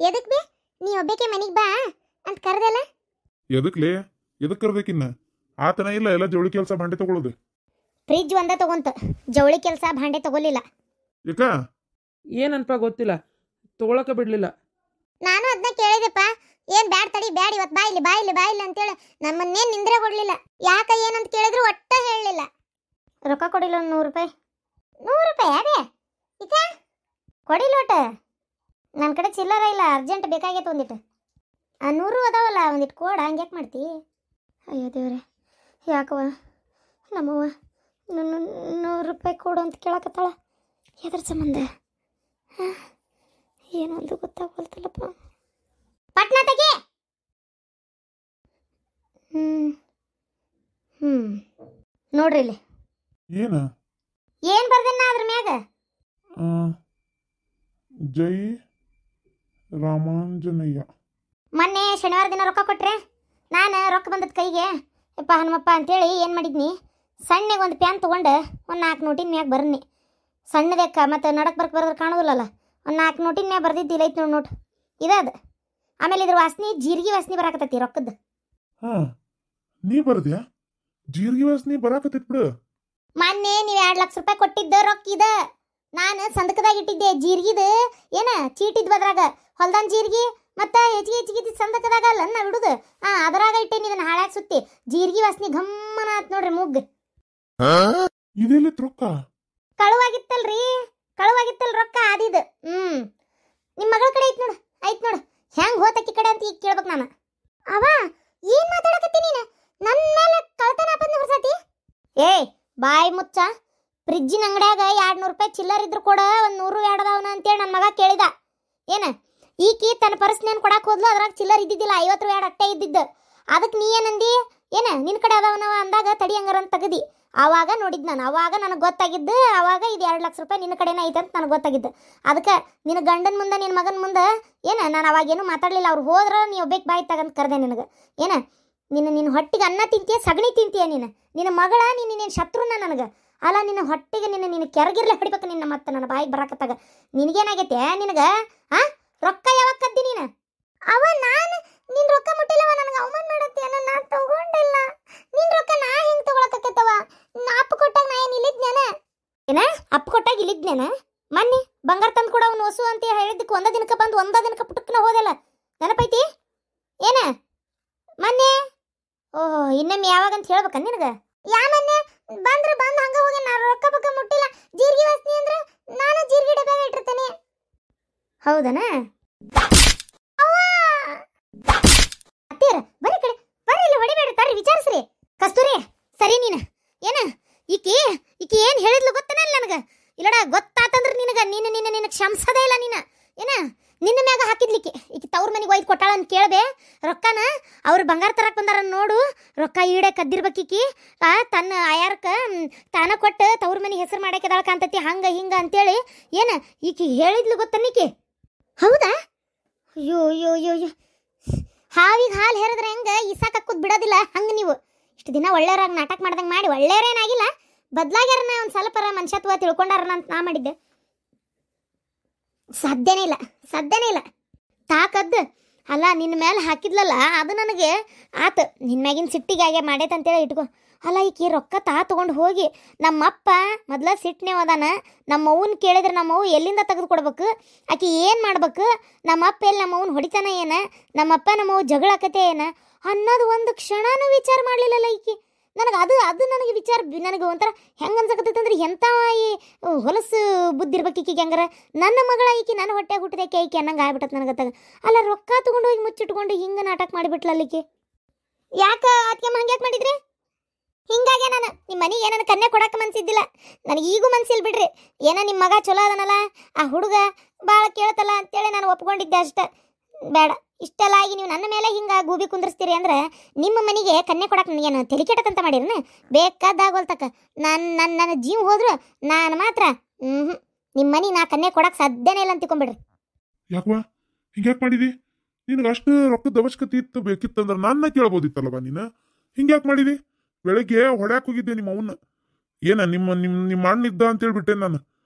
ಎದಕ್ ಬೇ ನೀ ಒಬ್ಬಕ್ಕೆ ಮನಿಗೆ ಬಾ ಅಂತ ಕರೆದಲ್ಲ. ಎದಕ್ಲೇ ಎದಕ್ ಕರ್ಬೇಕಿನ್ನ ಆತನ ಇಲ್ಲ ಎಲ್ಲ ಜವಳಿ ಕೆಲಸ ಭಾಂಡೆ ತಗೊಳ್ಳೋದು. ಫ್ರಿಜ್ ಒಂದ ತಗೊಂತ ಜವಳಿ ಕೆಲಸ ಭಾಂಡೆ ತಗೊಲಿಲ್ಲ. ಯಾಕ ಏನನ್ಪ ಗೊತ್ತಿಲ್ಲ, ತಗೊಳಕ ಬಿಡ್ಲಿಲ್ಲ. ನಾನು ಅದನ್ನ ಕೇಳಿದೆಪ್ಪ, ಏನ್ ಬ್ಯಾಡ್ ತಡಿ ಬ್ಯಾಡ್ ಇವತ್ತು ಬಾ ಇಲ್ಲಿ ಅಂತೇಳಿ ನಮ್ಮನ್ನೇನು ನಿಂದ್ರೆ ಕೊಡ್ಲಿಲ್ಲ. ಯಾಕ ಏನಂತ ಕೇಳಿದ್ರು ಒಟ್ಟ ಹೇಳಲಿಲ್ಲ. ರೊಕ್ಕ ಕೊಡಿಲ್ಲ, 100 ರೂಪಾಯಿ. 100 ರೂಪಾಯಿ ಅದೇ ಈಗ ಕೊಡಿಲ್ಲ ಒಟ್ಟ. ನನ್ನ ಕಡೆ ಚಿಲ್ಲರ ಇಲ್ಲ, ಅರ್ಜೆಂಟ್ ಬೇಕಾಗೈತೆ ಒಂದಿಟ್ಟು. 100 ಅದಾವಲ್ಲ ಒಂದಿಟ್ಟು ಕೊಡ, ಹಂಗೆ ಯಾಕೆ ಮಾಡ್ತಿ? ಅಯ್ಯೋ ದೇವ್ರೆ, ಯಾಕವ ನಮ್ಮವ್ವ 100 ರೂಪಾಯಿ ಕೊಡು ಅಂತ ಕೇಳಕತ್ತಾಳ. ಎದ್ರ ಸಂಬಂಧ ಏನೊಂದು ಗೊತ್ತಾಗಲ್ತಲ್ಲಪ್ಪ. ಪಟ್ನ ತೆಗಿ. ನೋಡ್ರಿ ಇಲ್ಲಿ ಏನ ಏನ್ ಬರ್ದೇನ ಅದ್ರ ಮ್ಯಾಗ. ಜೈ ರಾಮಾಂಜನಯ್ಯ. ಮೊನ್ನೆ ಶನಿವಾರ ದಿನ ರೊಕ್ಕ ಕೊಟ್ರೆ ನಾನು ರೊಕ್ಕ ಬಂದದ ಕೈಗೆ ಯಪ್ಪ ಹನುಮಪ್ಪ ಅಂತೇಳಿ ಏನು ಮಾಡಿದ್ನಿ, ಸಣ್ಣಗೆ ಒಂದು ಪ್ಯಾನ್ ತೊಗೊಂಡು ಒಂದು 4 ನೋಟಿನ ಮ್ಯಾಗ ಬರ್ನಿ. ಸಣ್ಣದಕ್ಕ ಮತ್ತು ನಡಕ್ ಬರೋದ್ರೆ ಕಾಣೋದಿಲ್ಲಲ್ಲ, ಒಂದು 4 ನೋಟಿನ ಮ್ಯಾಗ ಬರ್ದಿದ್ದಿಲ್ಲ ಐತೆ ನೋಡಿ ಇದದು. ಆಮೇಲೆ ಇದ್ರ ವಾಸನೆ ಜೀರಿಗೆ ವಾಸನೆ ಬರಾಕತ್ತೈತಿ ರೊಕ್ಕದ್ದು. ನೀ ಬರ್ದ್ಯಾ? ಜೀರಿಗೆ ವಾಸನೆ ಬರಾಕತ್ತೈತಿ ಬಿಡು. ಮೊನ್ನೆ ನೀವು 2 ಲಕ್ಷ ರೂಪಾಯಿ ಕೊಟ್ಟಿದ್ದ ರೊಕ್ಕ ಇದ, ನಾನು ಸಂದಕದಾಗ ಇಟ್ಟಿದ್ದೆ. ಜೀರಿಗಿದ ಏನ ಚೀಟಿದ್ ಬದ್ರಾಗ ಹೊಲ್ದಾನ್ ಜೀರಿಗೆ ಮತ್ತು ಹೆಚ್ಚಿಗೆ ಸಂದಕದಾಗ ಅಲ್ಲ ನಾವು ಇಡುದು, ಅದರಾಗ ಇಟ್ಟೇನಿ. ಇದನ್ನ ಹಾಳಾಗಿ ಸುತ್ತಿ ಜೀರಿಗೆ ವಾಸನೆ ಗಮ್ಮನ ಆತ್ ನೋಡ್ರಿ ಮೂಗ್. ಇದೆಲ್ಲಿ ರೊಕ್ಕ ಕಳುವಾಗಿತ್ತಲ್ ರೊಕ್ಕ ಆದಿದ್. ನಿಮ್ಮ ಮಗಳ ಕಡೆ ಐತ್ ನೋಡು ಹೆಂಗ್ ಹೋತಕ್ಕಿ ಕಡೆ ಅಂತ ಈಗ ಕೇಳ್ಬೇಕು ನಾನು. ಅವ ಏನ್ ಮಾತಾಡಕತ್ತಿ ನೀನು? ನನ್ನ ಮೇಲೆ ಕಳ್ತನ ಬಂದು ಹೊರಸತಿ. ಏಯ್ ಬಾಯ್ ಮುಚ್ಚ. ಫ್ರಿಜ್ಜಿನ ಅಂಗಡ್ಯಾಗ 200 ರೂಪಾಯಿ ಚಿಲ್ಲರ್ ಇದ್ರು ಕೊಡ, ಒಂದು 100 ಎರಡದವನ ಅಂತೇಳಿ ನನ್ನ ಮಗ ಕೇಳಿದ. ಏನ ಈಕಿ ತನ್ನ ಪರ್ಸ್ನೇನು ಕೊಡಕ್ಕೆ ಹೋದ್ಲು, ಅದ್ರಾಗ ಚಿಲ್ಲರ್ ಇದ್ದಿದ್ದಿಲ್ಲ, 50 ರೂಪಾಯಿ ಅಟ್ಟೆ ಇದ್ದಿದ್ದು. ಅದಕ್ಕೆ ನೀ ಏನಂದಿ? ಏನ ನಿನ್ನ ಕಡೆ ಅದಾವನವ ಅಂದಾಗ ತಡಿ ಹಂಗಾರ ಅಂತ ತೆಗದಿ. ಆವಾಗ ನೋಡಿದ್ ನಾನು, ಅವಾಗ ನನಗೆ ಗೊತ್ತಾಗಿದ್ದು. ಆವಾಗ ಇದು 2 ಲಕ್ಷ ರೂಪಾಯಿ ನಿನ್ನ ಕಡೆನೇ ಐತೆ ಅಂತ ನನಗೆ ಗೊತ್ತಾಗಿದ್ದು. ಅದಕ್ಕೆ ನಿನ್ನ ಗಂಡನ ಮುಂದೆ ನಿನ್ನ ಮಗನ ಮುಂದೆ ಏನ ನಾನು ಅವಾಗೇನು ಮಾತಾಡಲಿಲ್ಲ. ಅವ್ರು ಹೋದ್ರೆ ನೀ ಒಬ್ಬೇಕು ಬಾಯಿ ತಗಂತ ಕರೆದೆ ನಿನಗೆ. ಏನ ನಿನ್ನ ಹೊಟ್ಟಿಗೆ ಅನ್ನ ತಿಂತೀಯ, ಸಗಣಿ ತಿಂತೀಯ ನೀನು? ನಿನ್ನ ಮಗಳ ನಿನ್ನ ಶತ್ರುನ ನನಗೆ ಅಲ್ಲ. ನಿನ್ನ ಹೊಟ್ಟಿಗೆ ನಿನ್ನ ಕೆರಗಿರ್ಲೆ ಹೊಡಿಬೇಕು ನಿನ್ನ. ಮತ್ತೆ ನನ್ನ ಬಾಯಿಗೆ ಬರಾಕತ್ತಾಗ ನಿನಗೇನಾಗೈತೆ? ನಿನಗೆ ರೊಕ್ಕ ಯಾವಾಗ ಕದ್ದಿ ನೀನು? ಅವ ನಾನು ನಿನ್ನ ರೊಕ್ಕ ಮುಟ್ಟಿಲ್ಲವ, ನನಗೆ ಅವಮಾನ ಮಾಡತ್ತೇನ? ನಾನು ತಗೊಂಡಿಲ್ಲ ನಿನ್ನ ರೊಕ್ಕ. ನಾ ಹೆಂಗೆ ತಗೊಳಕತ್ತವ? ಅಪ್ಪ ಕೊಟ್ಟಾಗ ನಾ ಏನು ಇಲ್ಲಿದ್ನೇನ? ಏನ ಅಪ್ಪ ಕೊಟ್ಟಾಗ ಇಲ್ಲಿದ್ನೇನ? ಮೊನ್ನೆ ಬಂಗಾರ ತಂದು ಕೂಡ ಅವ್ನು ಹೊಸು ಅಂತ ಹೇಳಿದ್ದಕ್ಕೆ ಒಂದ ದಿನಕ್ಕೆ ಪುಟ್ಟಕ್ಕನ ಹೋದಲ್ಲ, ನೆನಪೈತಿ ಏನ? ಮೊನ್ನೆ ಓಹೋ ಇನ್ನೊಮ್ಮೆ ಯಾವಾಗ ಅಂತ ಹೇಳ್ಬೇಕ ನಿನಗೆ? ಯಾ ಮೊನ್ನೆ ಬಂದ್ರೆ ಬಂದು ಹಂಗ ಹೋಗಿ ನಾನು ರೊಕ್ಕ ಪಕ್ಕ ಮುಟ್ಟಿಲ್ಲ. ಜೀರಿಗೆ ವಾಸನೆ ಅಂದ್ರೆ ನಾನು ಜೀರಿಗೆ ಡಬ್ಯಾಗ ಇಟ್ಟಿರ್ತೇನೆ. ಹೌದನ? ಅತ್ತೀರ ಬರೀ ಕಡೆ ಬರ್ರಿ, ಇಲ್ಲಿ ಹೊಡಿಬೇಡ್ರಿ, ತಡ್ರಿ ವಿಚಾರಿಸ್ರಿ. ಕಸ್ತೂರಿ ಸರಿ ನೀನು ಏನ ಈಕಿ ಏನ್ ಹೇಳಿದ್ಲು ಗೊತ್ತನ ಇಲ್ಲ ನನಗೆ? ಇಲ್ಲಡ ಗೊತ್ತಾತಂದ್ರೆ ನಿನಗೆ ಕ್ಷಮಿಸದೇ ಇಲ್ಲ ನೀನು. ಏನ ನಿನ್ನ ಮ್ಯಾಗ ಹಾಕಿದ್ಲಿಕ್ಕೆ ಈಕಿ ತವ್ರ ಮನೆಗೆ ಒಯ್ದು ಕೊಟ್ಟಾಳ ಅಂತ ಕೇಳ್ಬೆ. ರೊಕ್ಕನ ಅವ್ರು ಬಂಗಾರ ತರಕ್ ಬಂದಾರ ನೋಡು, ರೊಕ್ಕ ಈಡೆ ಕದ್ದಿರ್ಬೇಕೀಕಿ. ತನ್ನ ಆಯಾರಕ್ಕೆ ತಾನ ಕೊಟ್ಟು ತವ್ರ ಮನೆ ಹೆಸರು ಮಾಡಾಕೆದಾಳ ಕಾಂತತಿ, ಹಂಗ ಹಿಂಗ ಅಂತೇಳಿ ಏನ ಈಕಿ ಹೇಳಿದ್ಲು ಗೊತ್ತನೀಕಿ? ಹೌದಾ? ಅಯ್ಯೋ ಹಾವಿಗೆ ಹಾಲು ಹೇರಿದ್ರೆ ಹೆಂಗೆ ಇಸಾಕಕ್ಕೂದ್ ಬಿಡೋದಿಲ್ಲ ಹಂಗೆ. ನೀವು ಇಷ್ಟು ದಿನ ಒಳ್ಳೆಯವ್ರಾಗಿ ನಾಟಕ ಮಾಡ್ದಂಗೆ ಮಾಡಿ ಒಳ್ಳೆಯವ್ರೇನಾಗಿಲ್ಲ, ಬದಲಾಗ್ಯಾರನ ಒಂದು ಸ್ವಲ್ಪರ ಮನುಷ್ಯತ್ವ ತಿಳ್ಕೊಂಡಾರನ ಅಂತ ನಾ ಮಾಡಿದ್ದೆ. ಸಾಧ್ಯನೇ ಇಲ್ಲ. ತಾಕದ್ದು ಅಲ್ಲ ನಿನ್ನ ಮೇಲೆ ಹಾಕಿದ್ಲಲ್ಲ, ಅದು ನನಗೆ ಆತು. ನಿನ್ನ ಮ್ಯಾಗಿನ ಸಿಟ್ಟಿಗೆ ಹಾಗೆ ಮಾಡೈತಂತೇಳಿ ಇಟ್ಕೊ. ಅಲ್ಲ ಈಕಿ ರೊಕ್ಕ ತೊಗೊಂಡು ಹೋಗಿ ನಮ್ಮಪ್ಪ ಮೊದಲ ಸಿಟ್ಟನೇ ಹೋದಾನ. ನಮ್ಮವ್ವನ ಕೇಳಿದ್ರೆ ನಮ್ಮವ್ವ ಎಲ್ಲಿಂದ ತೆಗೆದು ಕೊಡ್ಬೇಕು? ಆಕಿ ಏನು ಮಾಡ್ಬೇಕು? ನಮ್ಮಪ್ಪ ಎಲ್ಲಿ ನಮ್ಮವ್ವನ ಹೊಡಿತಾನ ಏನ? ನಮ್ಮಪ್ಪ ನಮ್ಮವ್ವ ಜಗಳಾಕತೆ ಏನ ಅನ್ನೋದು ಒಂದು ಕ್ಷಣನೂ ವಿಚಾರ ಮಾಡಲಿಲ್ಲಲ್ಲ ಈಕಿ. ನನಗೆ ಅದು ನನಗೆ ವಿಚಾರ ನನಗೆ ಒಂಥರ ಹೆಂಗೆ ಅನ್ಸಕತ್ತೈತಂದ್ರೆ ಎಂಥ ಈ ಹೊಲಸು ಬುದ್ಧಿ ಇರ್ಬೇಕು ಈಕಿಗೆ. ಹಂಗಾರ ನನ್ನ ಮಗಳ ಈಕಿ ನನ್ನ ಹೊಟ್ಟೆ ಹುಟ್ಟಿದಕ್ಕೆ ಈಕಿ ಅನ್ನಂಗೆ ಆಗ್ಬಿಟ್ಟತ್ ನನಗತ್ತಾಗ. ಅಲ್ಲ ರೊಕ್ಕ ತೊಗೊಂಡು ಹೋಗಿ ಮುಚ್ಚಿಟ್ಕೊಂಡು ಹಿಂಗೆ ನಾಟಕ ಮಾಡಿಬಿಟ್ಲಲ್ಲ ಈಕಿ. ಯಾಕೆ ಅದಕ್ಕೆ ಹಂಗೆ ಯಾಕೆ ಮಾಡಿದ್ರಿ? ಹಿಂಗಾಗಿ ನಾನು ನಿಮ್ಮ ಮನೆಗೆ ಏನನ್ನ ಕನ್ಯೆ ಕೊಡಕ್ಕೆ ಮನ್ಸಿದ್ದಿಲ್ಲ. ನನಗೆ ಈಗೂ ಮನ್ಸಿಲ್ಲ ಬಿಡ್ರಿ. ಏನೋ ನಿಮ್ಮ ಮಗ ಚಲೋ ಅದನಲ್ಲ, ಆ ಹುಡುಗ ಭಾಳ ಕೇಳ್ತಲ್ಲ ಅಂತೇಳಿ ನಾನು ಒಪ್ಕೊಂಡಿದ್ದೆ ಅಷ್ಟೆ. ಬೇಡ ಇಷ್ಟೆಲ್ಲ ಆಗಿ ನೀವು ನನ್ನ ಮೇಲೆ ಹಿಂಗೆ ಗೂಬಿ ಕುಂದ್ರಿಸ್ತೀರಿ ಅಂದ್ರೆ ನಿಮ್ಮ ಮನೆಗೆ ಕನ್ಯೆ ಕೊಡಕ್ಕೆ ನನಗೇನು ತಲೆ ಕೆಟ್ಟತಂತ ಮಾಡಿರನ? ಬೇಕಾದಾಗೋಲ್ತಕ್ಕ ನನ್ನ ಜೀವ ಹೋದ್ರು ನಾನು ಮಾತ್ರ ನಿಮ್ಮ ಮನೆ ನಾ ಕನ್ಯೆ ಕೊಡಕ್ಕೆ ಸಾಧ್ಯನೇ ಇಲ್ಲ ಅಂತ ತಿಳ್ಕೊಂಬಿಡ್ರಿ. ಯಾಕವಾ ಹಿಂಗ್ಯಾಕೆ ಮಾಡಿದಿ? ನಿನಗೆ ಅಷ್ಟು ರೊಕ್ಕದ ಅವಶ್ಯಕತೆ ಇತ್ತು ಬೇಕಿತ್ತಂದ್ರೆ ನನ್ನ ಕೇಳ್ಬೋದಿತ್ತಲ್ಲವ ನೀನು. ಹಿಂಗ್ಯಾಕೆ ಮಾಡಿದಿ? ಬೆಳಗ್ಗೆ ಹೊಡ್ಯಾಕೆ ಹೋಗಿದ್ದೆ ನಿಮ್ಮ ಅವನ್ನ. ಏನ ನಿಮ್ಮ ಅಣ್ಣ ಇದ್ದ ಅಂತೇಳ್ಬಿಟ್ಟೆ ನಾನು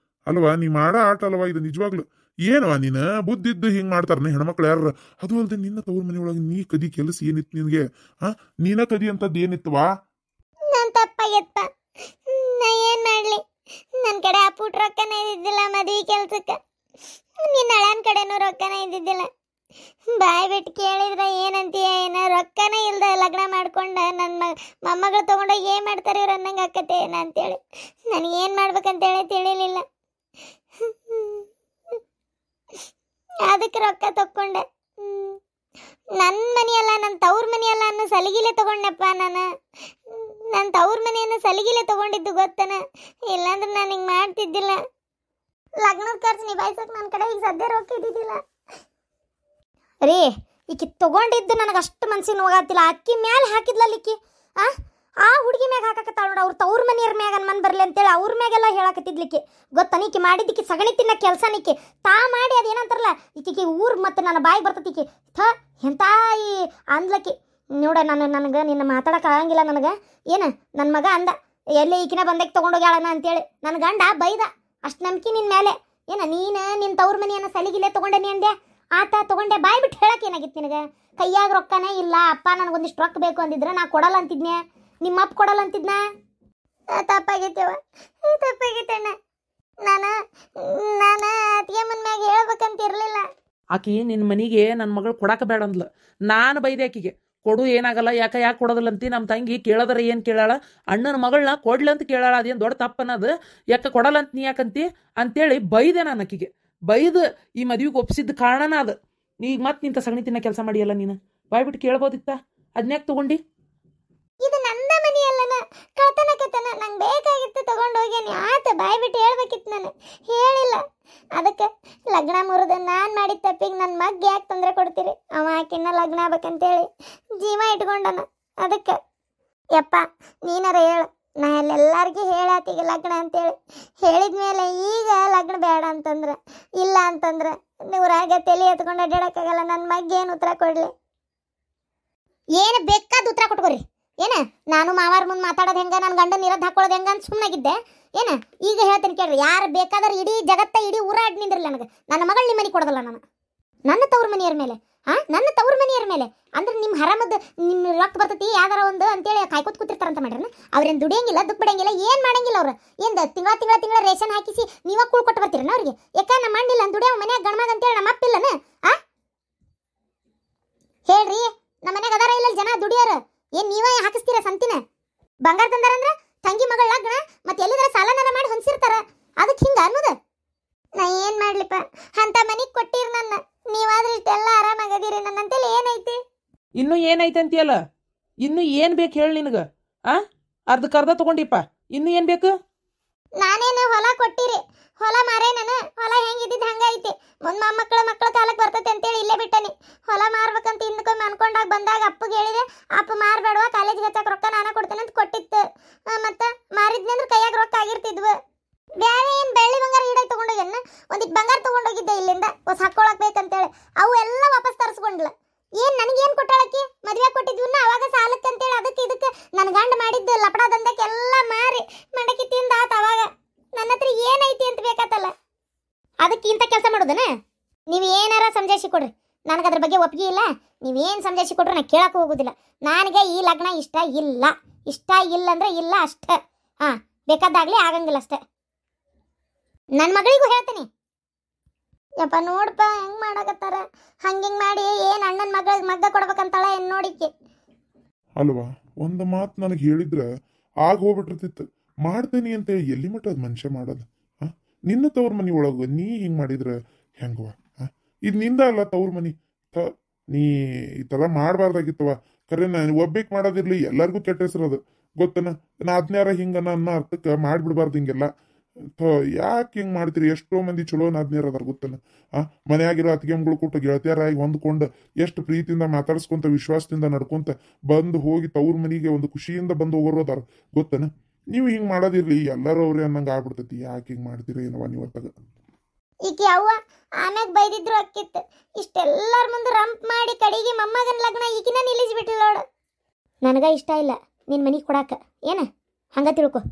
ಅಲ್ವಾ? ನೀ ಮಾಡೋ ಆಟ ಅಲ್ವಾ ಇದು ನಿಜವಾಗ್ಲು. ಏನವ ನೀನ ಬುದ್ಧಿದ್ದು ಹಿಂಗ್ ಮಾಡ್ತಾರನ ಹೆಣ್ಮಕ್ಳು ಯಾರ? ಅದು ಅಲ್ದೆ ನಿನ್ನ ತವ್ರ ಮನೆಯೊಳಗೆ ನೀ ಕದಿ ಕೆಲಸ ಏನಿತ್ತು ನಿನ್ಗೆ? ನೀನ ಕದಿ ಅಂತದ್ ಏನಿತ್ತವಾ? ನನ್ ತಪ್ಪಾಗ್ಯಪ್ಪ. ನಾ ಏನ್ ಮಾಡ್ಲಿ? ನನ್ ಕಡೆ ಆ ಪುಟ್ ರೊಕ್ಕನ ಇದ್ದಿದ್ದಿಲ್ಲ ಮದ್ವಿ ಕೆಲ್ಸಕ್ಕ. ನಿನ್ನ ಹಳನ್ ಕಡೆನೂ ರೊಕ್ಕನ ಇದ್ದಿದ್ದಿಲ್ಲ. ಬಾಯ್ ಬಿಟ್ಟು ಕೇಳಿದ್ರ ಏನಂತೀಯ? ಏನ ರೊಕ್ಕನ ಇಲ್ದ ಲಗ್ನ ಮಾಡ್ಕೊಂಡ ನನ್ನ ಮೊಮ್ಮಗಳು ತಗೊಂಡೋಗಿ ಏನ್ ಮಾಡ್ತಾರೆ ಇವ್ರು ಅನ್ನಂಗ ಆಕತೆ ಏನ ಅಂತೇಳಿ ನನಗೆ ಏನ್ ಮಾಡ್ಬೇಕಂತೇಳಿ ತಿಳಿಲಿಲ್ಲ. ಅದಕ್ಕೆ ರೊಕ್ಕ ತಕ್ಕೊಂಡೆ. ನನ್ನ ಮನೆಯಲ್ಲ, ನನ್ನ ತವ್ರ ಮನೆಯಲ್ಲ ಅನ್ನೋ ಸಲಿಗಿಲೆ ತಗೊಂಡಪ್ಪ ನಾನು. ನನ್ನ ತವ್ರ ಮನೆಯನ್ನು ಸಲಿಗಿಲೆ ತಗೊಂಡಿದ್ದು ಗೊತ್ತನ? ಇಲ್ಲಾಂದ್ರೆ ನಾನು ಹಿಂಗೆ ಮಾಡ್ತಿದ್ದಿಲ್ಲ. ಲಗ್ನದ ಖರ್ಚು ನಿಭಾಯಿಸೋಕೆ ನನ್ನ ಕಡೆ ಈಗ ಸದ್ಯ ರೊಕ್ಕ ಇದ್ದಿದ್ದಿಲ್ಲ ರೀ. ಈಕಿ ತಗೊಂಡಿದ್ದು ನನಗೆ ಅಷ್ಟು ಮನ್ಸಿಗೆ ನೋವಾಗತ್ತಿಲ್ಲ. ಅಕ್ಕಿ ಮ್ಯಾಲೆ ಹಾಕಿದ್ಲಲ್ಲ ಈಕಿ, ಆ ಹುಡುಗಿ ಮ್ಯಾಗ ಹಾಕಕತ್ತಾಳ ನೋಡು. ಅವ್ರ ತವ್ರ ಮನೆಯವ್ರ ಮ್ಯಾಗ ಅನ್ಮನ್ ಬರಲಿ ಅಂತೇಳಿ ಅವ್ರ ಮ್ಯಾಗೆಲ್ಲ ಹೇಳಕತ್ತಿದ್ಲಿಕ್ಕೆ ಗೊತ್ತನಿಕಿ. ಮಾಡಿದ್ದಕ್ಕೆ ಸಗಣಿ ತಿನ್ನ ಕೆಲಸನಿಕ್ಕೆ ತಾ ಮಾಡಿ ಅದೇನಂತಾರಲ್ಲ ಈಕಿಗೆ ಊರ್ ಮತ್ತೆ ನನ್ನ ಬಾಯಿ ಬರ್ತತಿ ಈಕಿ ಎಂತ ಈ ಅಂದ್ಲಕ್ಕಿ ನೋಡ. ನನಗೆ ನಿನ್ನ ಮಾತಾಡಕ್ಕೆ ಆಗಂಗಿಲ್ಲ ನನಗೆ. ಏನು ನನ್ನ ಮಗ ಅಂದ ಎಲ್ಲೇ ಈಕಿನ ಬಂದಕ್ಕೆ ತೊಗೊಂಡೋಗ್ಯಾಳನ ಅಂತೇಳಿ. ನನ್ನ ಗಂಡ ಬೈದ. ಅಷ್ಟು ನಂಬಿಕೆ ನಿನ್ನ ಮೇಲೆ. ನೀನು ನಿನ್ನ ತವ್ರ ಮನೆಯನ್ನು ಸಲಿಗಿಲೆ ತೊಗೊಂಡೇನಿ ಅಂದೆ. ಆತ ತೊಗೊಂಡೆ. ಬಾಯ್ ಬಿಟ್ಟು ಹೇಳಕ್ಕೆ ಏನಾಗಿತ್ತು ನಿನಗೆ? ಕೈಯಾಗ ರೊಕ್ಕನೇ ಇಲ್ಲ. ಅಪ್ಪ ನನಗೊಂದಿಷ್ಟು ರೊಕ್ಕ ಬೇಕು ಅಂದಿದ್ರೆ ನಾ ಕೊಡಲ್ಲ ಅಂತಿದ್ನೆ. ನಿಮ್ಮ ಅಪ್ಪ ಕೊಡಲ್ಲ ಅಂತಿದ್ನ. ತಪ್ಪಾಗೈತೆವ, ತಪ್ಪಾಗೈತಣ್ಣ. ನಾನು ಅತ್ತಿಗೆಮ್ಮನ ಮ್ಯಾಗ ಹೇಳ್ಬೇಕಂತ ಇರಲಿಲ್ಲ. ಆಕಿ ನಿನ್ನ ಮನೆಗೆ ನನ್ನ ಮಗಳು ಕೊಡಾಕ ಬೇಡ ಅಂದ್ಲು. ನಾನು ಬೈದೆ ಆಕಿಗೆ, ಕೊಡು ಏನಾಗಲ್ಲ, ಯಾಕೆ ಯಾಕೆ ಅಂತಿ. ನಮ್ಮ ತಂಗಿ ಕೇಳೋದ್ರ ಏನು ಕೇಳಾಳ? ಅಣ್ಣನ ಮಗಳನ್ನ ಕೊಡ್ಲಿ ಅಂತ ಕೇಳಾಳ. ಅದೇನು ದೊಡ್ಡ ತಪ್ಪನ್ನದು? ಯಾಕೆ ಕೊಡಲ್ಲ ಅಂತ ನೀ ಯಾಕಂತಿ ಅಂತೇಳಿ ಬೈದೆ ನಾನು ಆಕಿಗೆ. ಬೈದು ಈ ಮದುವೆಗೆ ಒಪ್ಪಿಸಿದ ಕಾರಣನ ಅದು. ಈಗ ಮತ್ತೆ ನಿಂತ ಸಗಣಿ ತಿನ್ನ ಕೆಲಸ ಮಾಡಿಯಲ್ಲ ನೀನು. ಬಾಯ್ಬಿಟ್ಟು ಕೇಳ್ಬೋದಿತ್ತ? ಅದನ್ಯಾಕೆ ತೊಗೊಂಡು? ಇದು ನನ್ನ ಮನಿ ಅಲ್ಲನ, ಕಳ್ತನಕತನ. ನಂಗೆ ಬೇಕಾಗಿತ್ತು ತಗೊಂಡು ಹೋಗ್ಯಾನಿ. ಆತ ಬಾಯ್ ಬಿಟ್ಟು ಹೇಳ್ಬೇಕಿತ್ತು. ನಾನು ಹೇಳಿಲ್ಲ. ಅದಕ್ಕೆ ಲಗ್ನ ಮುರಿದ ನಾನು ಮಾಡಿದ ತಪ್ಪಿಗೆ ನನ್ನ ಮಗ್ ಯಾಕೆ ತೊಂದರೆ ಕೊಡ್ತೀರಿ? ಅವ ಆಕಿನ್ನ ಲಗ್ನ ಆಗ್ಬೇಕಂತೇಳಿ ಜೀವ ಇಟ್ಕೊಂಡನ. ಅದಕ್ಕೆ ಯಪ್ಪ ನೀನಾರ ಹೇಳು. ನಾ ಎಲ್ಲರಿಗೂ ಹೇಳಾತೀಗ ಲಗ್ನ ಅಂತೇಳಿ. ಹೇಳಿದ್ಮೇಲೆ ಈಗ ಲಗ್ನ ಬೇಡ ಅಂತಂದ್ರೆ ಇಲ್ಲ ಅಂತಂದ್ರೆ ಊರಾಗ ತಲೆ ಎತ್ಕೊಂಡು ಅಡ್ಡಾಡಕ್ಕಾಗಲ್ಲ. ನನ್ನ ಮಗ್ ಏನು ಉತ್ತರ ಕೊಡ್ಲಿ? ಏನು ಬೇಕಾದ ಉತ್ತರ ಕೊಟ್ಕೋರಿ. ನಾನು ಮಾವಾರ ಮುಂದೆ ಮಾತಾಡೋದು ಹೆಂಗ, ನನ್ನ ಗಂಡನ ಇರೋದು ಹಾಕೊಳ್ಳೋದು ಹೆಂಗ ಅಂತ ಸುಮ್ಮನಾಗಿದ್ದೆ. ಈಗ ಹೇಳ್ತೀನಿ ಕೇಳ್ರಿ. ಯಾರು ಬೇಕಾದ್ರೆ ಇಡೀ ಜಗತ್ತ ಇಡೀ ಊರ ಅಡ್ ನಿಂದ್ರಲ್ಲ ನನಗೆ. ನನ್ನ ಮಗಳು ನಿಮ್ಮ ಮನೆ ಕೊಡೋದಲ್ಲ ನಾನು. ನನ್ನ ತವ್ರ ಮನೆಯವ್ರ ಮೇಲೆ ನನ್ನ ತವ್ರ ಮನೆಯವ್ರ ಮೇಲೆ ಅಂದ್ರೆ ನಿಮ್ಮ ಹರಾಮದ ನಿಮ್ಮ ರೊಕ್ಕ ಬರ್ತೈತಿ ಯಾವ್ದಾರ ಒಂದು ಅಂತೇಳಿ ಕಾಯ್ಕೋತ್ ಕೂತಿರ್ತಾರಂತ ಮಾಡ್ರಿ. ಅವ್ರೇನು ದುಡಿಯಂಗಿಲ್ಲ, ದುಡ್ಡು ಬಿಡಂಗಿಲ್ಲ, ಏನು ಮಾಡಂಗಿಲ್ಲ. ಅವ್ರು ಏನು ತಿಂಗಳ ರೇಷನ್ ಹಾಕಿಸಿ ನೀವ ಕೂಳ್ ಕೊಟ್ಟು ಬರ್ತೀರನ ಅವ್ರಿಗೆ? ಯಾಕ ನಮ್ಮ ಮಾಡಿಲ್ಲ ದುಡಿಯೋ ಮನ್ಯಾಗ ಗಣಮಗ ಅಂತೇಳಿ ನಮ್ಮ ಅಪ್ಪಿಲ್ಲನ? ಹೇಳ್ರಿ, ನಮ್ಮ ಮನ್ಯಾಗ ಅದಾರ ಇಲ್ಲ ಜನ ದುಡಿಯೋರು? ಏನ್ ನೀವೇ ಹಾಕಿಸ್ತೀರ ಸಂತಿನ? ಬಂಗಾರ ತಂದಾರಂದ್ರ ತಂಗಿ ಮಗಳ ಲಗ್ನ ಮತ್ತೆ ಎಲ್ಲಿದಾರ ಸಾಲನಾರ ಮಾಡಿ ಹೊಂದಿಸಿರ್ತಾರ. ಅದಕ್ಕೆ ಹಿಂಗ ಅನ್ನೋದು? ನಾ ಏನ್ ಮಾಡ್ಲಿಪ್ಪ? ಅಂತ ಮನಿಗ್ ಕೊಟ್ಟಿರ್ ನನ್ನ. ನೀವಾದ್ರೆ ಇಷ್ಟೆಲ್ಲ ಆರಾಮಾಗದಿರಿ. ನನ್ನಂತೇಳಿ ಏನೈತಿ? ಇನ್ನೂ ಏನೈತೆ ಅಂತೀಯಲ್ಲ? ಇನ್ನೂ ಏನು ಬೇಕು ಹೇಳಿ ನಿನಗೆ? ಅರ್ಧಕ್ಕರ್ಧ ತೊಗೊಂಡಿಪ್ಪ. ಇನ್ನೂ ಏನು ಬೇಕು? ನಾನೇನು ಹೊಲ ಕೊಟ್ಟಿರಿ, ಹೊಲ ಮಾರೇ ನಾನು. ಹೊಲ ಹೆಂಗಿದ್ದಿದ್ದು ಹಂಗೈತಿ. ಮುಂದೆ ಮಕ್ಕಳ ಕಾಲಕ್ಕೆ ಬರ್ತೈತೆ ಅಂತೇಳಿ ಇಲ್ಲೇ ಬಿಟ್ಟನಿ. ಹೊಲ ಮಾರ್ಬೇಕಂತ ಹಿಂದಕ್ಕೊಮ್ಮೆ ಅನ್ಕೊಂಡಾಗ ಬಂದಾಗ ಅಪ್ಪಗೆ ಹೇಳಿದೆ. ಅಪ್ಪ ಮಾರ್ಬೇಡವಾ, ಕಾಲೇಜಿಗೆ ಹಚ್ಚಕ್ಕೆ ರೊಕ್ಕ ನಾನೇ ಕೊಡ್ತೇನೆ ಅಂತ ಕೊಟ್ಟಿತ್ತು. ಮತ್ತೆ ಮಾರಿದ್ನಿ ಅಂದ್ರೆ ಕೈಯಾಗ ರೊಕ್ಕ ಆಗಿರ್ತಿದ್ವು. ಬೇರೆ ಏನು ಬೆಳ್ಳಿ ಬಂಗಾರ ಹಿಡಾಗಿ ತೊಗೊಂಡೋಗ್ಯನ್ನ. ಒಂದಿಟ್ಟು ಬಂಗಾರ ತೊಗೊಂಡೋಗಿದ್ದೆ ಇಲ್ಲಿಂದ ಹೊಸ ಹಾಕೊಳಕ್ ಬೇಕಂತೇಳಿ. ಅವು ಎಲ್ಲ ವಾಪಸ್ ತರಿಸ್ಕೊಂಡ್ಲ. ಏನು ನನಗೇನು ಕೊಟ್ಟಾಳಕ್ಕಿ? ಮದುವೆ ಕೊಟ್ಟಿದ್ವನ್ನ ಅವಾಗ ಸಾಲಕ್ಕೆ ಅಂತೇಳಿ ಅದಕ್ಕೆ ಇದಕ್ಕೆ ನನ್ನ ಗಂಡ ಮಾಡಿದ್ದು ಲಪಡ ದಂಧಕ್ಕೆ ಎಲ್ಲ ಮಾರಿ ಮಂಡಕ್ಕಿ ತಿಂದ ಆತ. ಅವಾಗ ನನ್ನ ಹತ್ರ ಏನೈತಿ ಅಂತ ಬೇಕಾತಲ್ಲ. ಅದಕ್ಕೆ ಇಂಥ ಕೆಲಸ ಮಾಡೋದನ? ನೀವು ಏನಾರ ಸಮಜಾಯಿಸಿ ಕೊಡ್ರಿ. ನನಗೆ ಅದ್ರ ಬಗ್ಗೆ ಒಪ್ಪಿಗೆ ಇಲ್ಲ. ನೀವೇನು ಸಮಜಾಯಿಸಿ ಕೊಟ್ರೆ ನಾನು ಕೇಳಕ್ಕೆ ಹೋಗೋದಿಲ್ಲ. ನನಗೆ ಈ ಲಗ್ನ ಇಷ್ಟ ಇಲ್ಲ. ಇಷ್ಟ ಇಲ್ಲ ಅಂದ್ರೆ ಇಲ್ಲ ಅಷ್ಟೇ. ಬೇಕಾದಾಗಲಿ ಆಗಂಗಿಲ್ಲ ಅಷ್ಟೇ. ನನ್ನ ಮಗಳಿಗೂ ಹೇಳ್ತೀನಿ. ಯಪ್ಪ ನೋಡಪ್ಪ ಹೆಂಗೆ ಮಾಡಕತ್ತಾರ. ಹಂಗೆ ಮಾಡಿ ಏನು ಅಣ್ಣನ ಮಗ್ಗ ಕೊಡ್ಬೇಕಂತಾಳ ಏನು ನೋಡಿಕ್ಕೆ ಅಲ್ವಾ? ಒಂದು ಮಾತು ನನಗೆ ಹೇಳಿದ್ರೆ ಆಗ ಹೋಗ್ಬಿಟ್ಟಿರ್ತಿತ್ತು. ಮಾಡ್ತೇನೆ ಅಂತೇಳಿ ಎಲ್ಲಿ ಮಟ್ಟ ಅದು ಮನುಷ್ಯ ಮಾಡೋದು? ನಿನ್ನ ತವ್ರ ಮನೆ ಒಳಗೆ ನೀ ಹಿಂಗೆ ಮಾಡಿದ್ರೆ ಹೆಂಗವ? ಇದು ನಿಂದ ಅಲ್ಲ ತವ್ರ ಮನಿ. ನೀ ಈ ಥರ ಮಾಡಬಾರ್ದಾಗಿತ್ತವ. ಖರೆ ನಾನು ಒಬ್ಬೇಕು ಮಾಡೋದಿರ್ಲಿ, ಎಲ್ಲರಿಗೂ ಕೆಟ್ಟ ಹೆಸರದು ಗೊತ್ತನ. ನಾ ಅದನ್ಯಾರ ಹಿಂಗನ ಅನ್ನೋ ಅರ್ಥಕ್ಕೆ ಮಾಡಿಬಿಡ್ಬಾರ್ದು ಹಿಂಗೆಲ್ಲ. ಯಾಕೆ ಹಿಂಗೆ ಮಾಡ್ತೀರಿ? ಎಷ್ಟೋ ಮಂದಿ ಚಲೋ ನಾದ್ನೇರ ಅದಾರ ಗೊತ್ತನ. ಮನೆಯಾಗಿರೋ ಅತ್ತಿಗೆಮ್ಗಳು ಕೊಟ್ಟು ಗೆಳತಿಯರಾಗಿ ಹೊಂದ್ಕೊಂಡು ಎಷ್ಟು ಪ್ರೀತಿಯಿಂದ ಮಾತಾಡ್ಸ್ಕೊಂತ ವಿಶ್ವಾಸದಿಂದ ನಡ್ಕೊಂತ ಬಂದು ಹೋಗಿ ತವ್ರ ಮನೆಗೆ ಒಂದು ಖುಷಿಯಿಂದ ಬಂದು ಹೋಗೋರು ಅದಾರ ಗೊತ್ತನ. ನೀವು ಹಿಂಗೆ ಮಾಡೋದಿರ್ಲಿ, ಎಲ್ಲರೂ ಅವ್ರೆ ಅನ್ನಂಗೆ ಆಗ್ಬಿಡ್ತೈತಿ. ಯಾಕೆ ಹಿಂಗೆ ಮಾಡ್ತೀರಿ ಏನವ ನೀವತ್ತಾಗ? ಈಕೆ ಅವ್ವ ಆಮ್ಯಾಗ ಬೈದಿದ್ರು ಅಕ್ಕಿತ್ತು. ಇಷ್ಟೆಲ್ಲರ ಮುಂದೆ ರಂಪ್ ಮಾಡಿ ಕಡೆಗೆ ಮೊಮ್ಮಗನ ಲಗ್ನ ಈಗಿನ ನಿಲ್ಲಿಸ್ಬಿಟ್ಟಿಲ್ಲ ನೋಡು. ನನಗ ಇಷ್ಟ ಇಲ್ಲ ನಿನ್ನ ಮನೆಗೆ ಕೊಡಾಕ. ಏನು ಹಂಗ ತಿಳ್ಕೊ.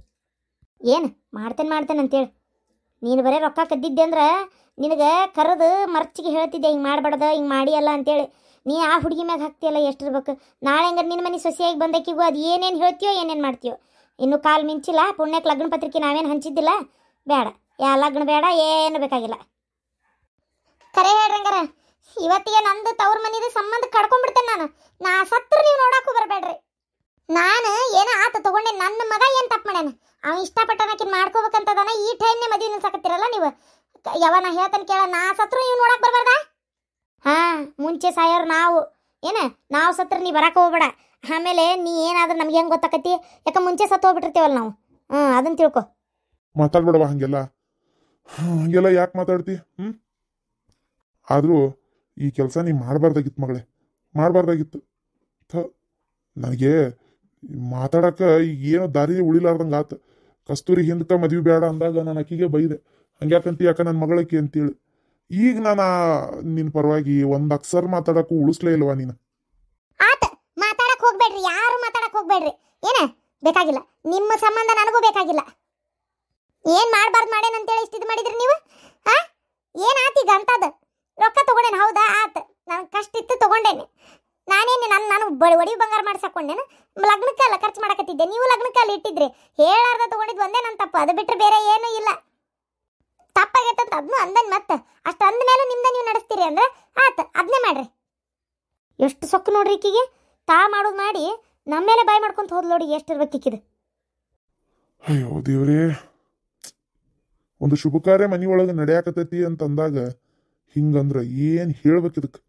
ಏನು ಮಾಡ್ತೇನೆ ಅಂತೇಳಿ ನೀನು ಬರೀ ರೊಕ್ಕ ಕದ್ದಿದ್ದೆ ಅಂದ್ರೆ ನಿನಗೆ ಕರೆದು ಮರ್ಚಿಗೆ ಹೇಳ್ತಿದ್ದೆ ಹಿಂಗೆ ಮಾಡಬಾರ್ದು ಹಿಂಗೆ ಮಾಡಿಯಲ್ಲ ಅಂತೇಳಿ. ನೀ ಆ ಹುಡುಗಿ ಮ್ಯಾಗ ಹಾಕ್ತಿಯಲ್ಲ ಎಷ್ಟಿರ್ಬೇಕು. ನಾಳೆ ಹಂಗಾರೆ ನಿನ್ನ ಮನೆ ಸೊಸೆಯಾಗಿ ಬಂದಕ್ಕಿಗೂ ಅದು ಏನೇನು ಹೇಳ್ತೀಯೋ ಏನೇನು ಮಾಡ್ತೀಯೋ. ಇನ್ನು ಕಾಲು ಮಿಂಚಿಲ್ಲ, ಪುಣ್ಯಕ್ಕೆ ಲಗ್ನ ಪತ್ರಿಕೆ ನಾವೇನು ಹಂಚಿದ್ದಿಲ್ಲ. ಬೇಡ, ಲಗ್ನ ಬೇಡ, ಏನು ಬೇಕಾಗಿಲ್ಲ. ಕರೆ ಹೇಳ್ರಂಗಾರ ಇವತ್ತಿಗೆ ನಂದು ತವ್ರ ಮನಿದು ಸಂಬಂಧ ಕಡ್ಕೊಂಡ್ಬಿಡ್ತೇನೆ ನಾ ಸತ್ರ ನೀವು ನೋಡಕ್ಕೂ ಬರಬೇಡ್ರಿ. ನಾನು ಏನೋ ಆತ ತಗೊಂಡೆ, ನನ್ನ ಮಗ ಏನು ತಪ್ಪು ಮಾಡ್ಯಾನ, ಅವ್ನು ಇಷ್ಟಪಟ್ಟನಕಿನ್ ಮಾಡ್ಕೋಬೇಕಂತದಾನ. ಈ ಟೈಮ್ನೇ ಮದುವೆ ನಿಲ್ಸಕತ್ತೀರಲ್ಲ ನೀವು. ಯಾವನ ಹೇಳ್ತಾನೆ ಕೇಳ, ನಾ ಸತ್ರು ನೀವು ನೋಡಕ್ ಬರ್ಬಾರ್ದ? ಹಾಂ, ಮುಂಚೆ ಸಾಯೋರು ನಾವು. ನಾವು ಸತ್ರ ನೀ ಬರಕ್ಕೆ ಹೋಗ್ಬೇಡ. ಆಮೇಲೆ ನೀ ಏನಾದ್ರೂ ನಮ್ಗೆ ಹೆಂಗೆ ಗೊತ್ತಾಕತಿ, ಯಾಕೆ ಮುಂಚೆ ಸತ್ತು ಹೋಗ್ಬಿಟ್ಟಿರ್ತೀವಲ್ಲ ನಾವು. ಅದನ್ನು ತಿಳ್ಕೊ. ಮಾತಾಡ್ಬೇಡವ ಹಂಗೆಲ್ಲ ಯಾಕೆ ಮಾತಾಡ್ತಿ? ಆದರೂ ಈ ಕೆಲಸ ನೀ ಮಾಡಬಾರ್ದಾಗಿತ್ತು ಮಗಳೇ, ಮಾಡಬಾರ್ದಾಗಿತ್ತು. ನನಗೆ ಮಾತಾಡಕ್ಕೆ ಈಗ ಏನೋ ದಾರಿ ಉಳಿಲಾರ್ದಂಗೆ ಆತು. ಕಸ್ತೂರಿ ಹಿಂದಕ್ಕೆ ಮದುವೆ ಬೇಡ ಅಂದಾಗ ನಾನು ಅಕ್ಕಿಗೆ ಬೈದೆ, ಹಂಗ್ಯಾಕಂತ ಯಾಕೆ ನನ್ನ ಮಗಳಕ್ಕಿ ಅಂತೇಳಿ. ಈಗ ನಾನು ನಿನ್ನ ಪರವಾಗಿ ಒಂದು ಅಕ್ಷರ ಮಾತಾಡಕ್ಕೂ ಉಳಿಸ್ಲೇ ಇಲ್ವಾ ನೀನು? ಆತ ಮಾತಾಡಕ್ಕೆ ಹೋಗ್ಬೇಡ್ರಿ, ಯಾರು ಮಾತಾಡಕ್ಕೆ ಹೋಗ್ಬೇಡ್ರಿ. ಬೇಕಾಗಿಲ್ಲ, ನಿಮ್ಮ ಸಂಬಂಧ ನನಗೂ ಬೇಕಾಗಿಲ್ಲ. ಏನು ಮಾಡಬಾರ್ದು ಮಾಡೇನಂತೇಳಿ ಇಷ್ಟಿದು ಮಾಡಿದ್ರಿ ನೀವು? ಏನಾತೀಗ ಅಂತದ? ರೊಕ್ಕ ತಗೊಂಡೇನು, ಹೌದಾ? ಆತ, ನನಗೆ ಕಷ್ಟ ಇತ್ತು ತಗೊಂಡೇನೆ. ನಾನೇನು ನಾನು ಒಡಿ ಬಂಗಾರ ಮಾಡ್ಸಾಕೊಂಡೇನು? ಲಗ್ನಕ್ಕಲ್ಲ ಖರ್ಚು ಮಾಡಕತ್ತಿದ್ದೆ, ನೀವು ಲಗ್ನಕ್ಕಲ್ಲ ಇಟ್ಟಿದ್ರಿ. ಹೇಳಾರ್ದ ತಗೊಂಡಿದ್ದು ಒಂದೇ ನನ್ನ ತಪ್ಪು, ಅದು ಬಿಟ್ಟರೆ ಬೇರೆ ಏನೂ ಇಲ್ಲ. ತಪ್ಪಾಗೈತಂತ ಅದನ್ನು ಅಂದನ್ ಮತ್ತೆ ಅಷ್ಟು ಅಂದ ಮೇಲೆ ನಿಮ್ದ ನೀವು ನಡೆಸ್ತೀರಿ ಅಂದ್ರೆ ಆತ, ಅದನ್ನೇ ಮಾಡ್ರಿ. ಎಷ್ಟು ಸೊಕ್ಕು ನೋಡ್ರಿ ಈಕಿಗೆ. ಮಾಡೋದು ಮಾಡಿ ನಮ್ಮ ಮೇಲೆ ಬಾಯ್ ಮಾಡ್ಕೊಂತ ಹೋದ್ ನೋಡಿ, ಎಷ್ಟಿರ್ಬೇಕು ಈಕಿದು. ಅಯ್ಯೋ ದೇವ್ರೇ, ಒಂದು ಶುಭ ಕಾರ್ಯ ಮನೆಯೊಳಗೆ ನಡೆಯಾಕತೈತಿ ಅಂತಂದಾಗ ಹಿಂಗಂದ್ರೆ ಏನು ಹೇಳ್ಬೇಕು ಇದಕ್ಕೆ?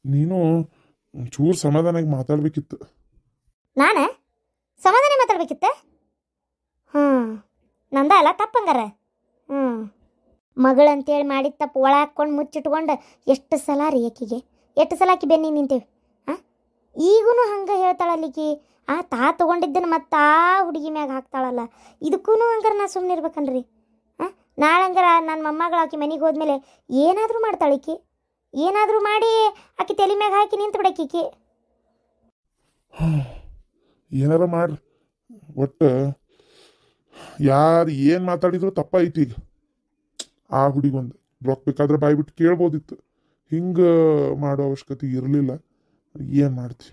ನೀನು ಚೂರು ಸಮಾಧಾನಾಗಿ ಮಾತಾಡ್ಬೇಕಿತ್ತು. ನಾನು ಸಮಾಧಾನ ಮಾತಾಡ್ಬೇಕಿತ್ತ? ನಂದ ಅಲ್ಲ ತಪ್ಪಂಗಾರ. ಮಗಳಂತೇಳಿ ಮಾಡಿದ ತಪ್ಪು ಒಳ ಹಾಕ್ಕೊಂಡು ಮುಚ್ಚಿಟ್ಕೊಂಡು ಎಷ್ಟು ಸಲ ರೀ ಆಕಿಗೆ, ಎಷ್ಟು ಸಲ ಆಕಿ ಬೆನ್ನಿ ನಿಂತೀವಿ. ಈಗೂ ಹಂಗೆ ಹೇಳ್ತಾಳಲ್ಲಿಕಿ. ತಗೊಂಡಿದ್ದನ್ನು ಮತ್ತೆ ಹುಡುಗಿ ಮ್ಯಾಗ ಹಾಕ್ತಾಳಲ್ಲ. ಇದಕ್ಕೂ ಹಂಗಾರೆ ನಾ ಸುಮ್ಮನೆ ಇರ್ಬೇಕನ್ರಿ? ನಾಳೆ ಹಂಗಾರ ನನ್ನ ಮೊಮ್ಮಗಳು ಆಕಿ ಮನೆಗೆ ಹೋದ್ಮೇಲೆ ಏನಾದರೂ ಮಾಡ್ತಾಳಿಕಿ, ಏನಾದರೂ ಮಾಡಿ ಆಕಿ ತಲೆ ಮ್ಯಾಗ ಹಾಕಿ ನಿಂತು ಬಿಡಕೀಕಿ. ಏನಾರ ಮಾಡ್ರಿ, ಒಟ್ಟು ಯಾರು ಏನು ಮಾತಾಡಿದ್ರು ತಪ್ಪಾಯ್ತು. ಈಗ ಆ ಹುಡುಗೊಂದು ರೊಕ್ಕ ಬೇಕಾದ್ರೆ ಬಾಯ್ಬಿಟ್ಟು ಕೇಳ್ಬೋದಿತ್ತು, ಹಿಂಗೆ ಮಾಡೋ ಅವಶ್ಯಕತೆ ಇರಲಿಲ್ಲ. ಏನು ಮಾಡ್ತಿ?